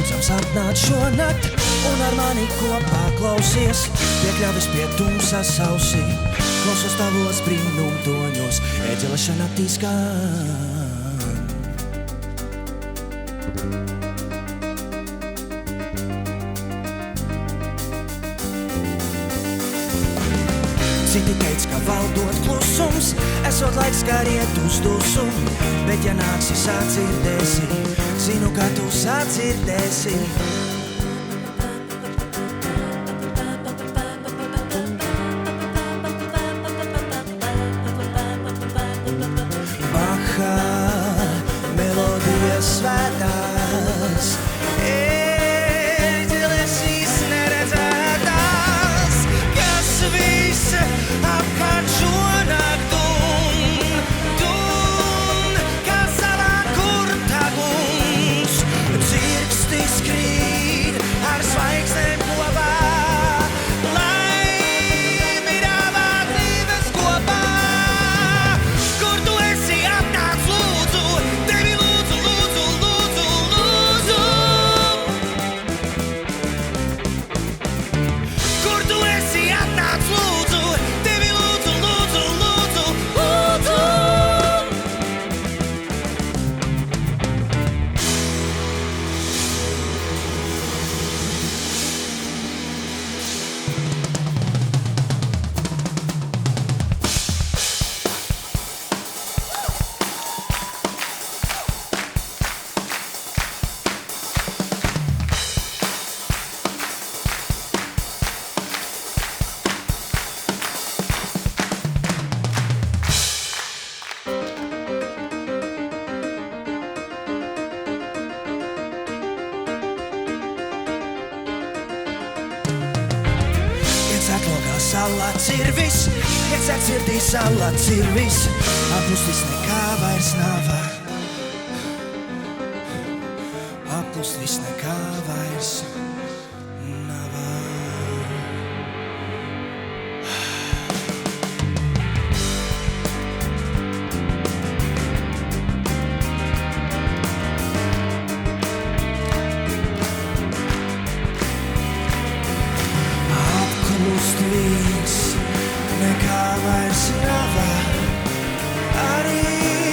lūdzams atnāc šonakt un ar mani kopā klausies. Piekļāvis pie tumsas ausī, klausos tavos brīnumtoņos, ēģeleša naktī skan. Citi teic, ka valdot klusums, esot laiks, kā riet uz dusumu, bet ja nāksi sadzirdēsi, zinu, ka tu sadzirdēsi. Baha melodijas svētās, ēģelesīs neredzētās, kas viss apkārt šonakt dun, kā savā kurta guns, dzirksti skrīt ar zvaigznēm kopā, lai mirāvā dzīves kopā. Kur tu esi, atnāc lūdzu, tevi lūdzu, lūdzu, lūdzu, lūdzu. Kur tu esi, atnāc lūdzu, tevi lūdzu, lūdzu, lūdzu, lūdzu. Iedzert logā salāts ir viss, iedzert sirdī salāts ir viss, aplust viss nekā vairs nav. Aplust viss nekā vairs nav. Aplust viss nekā vairs nav. Arī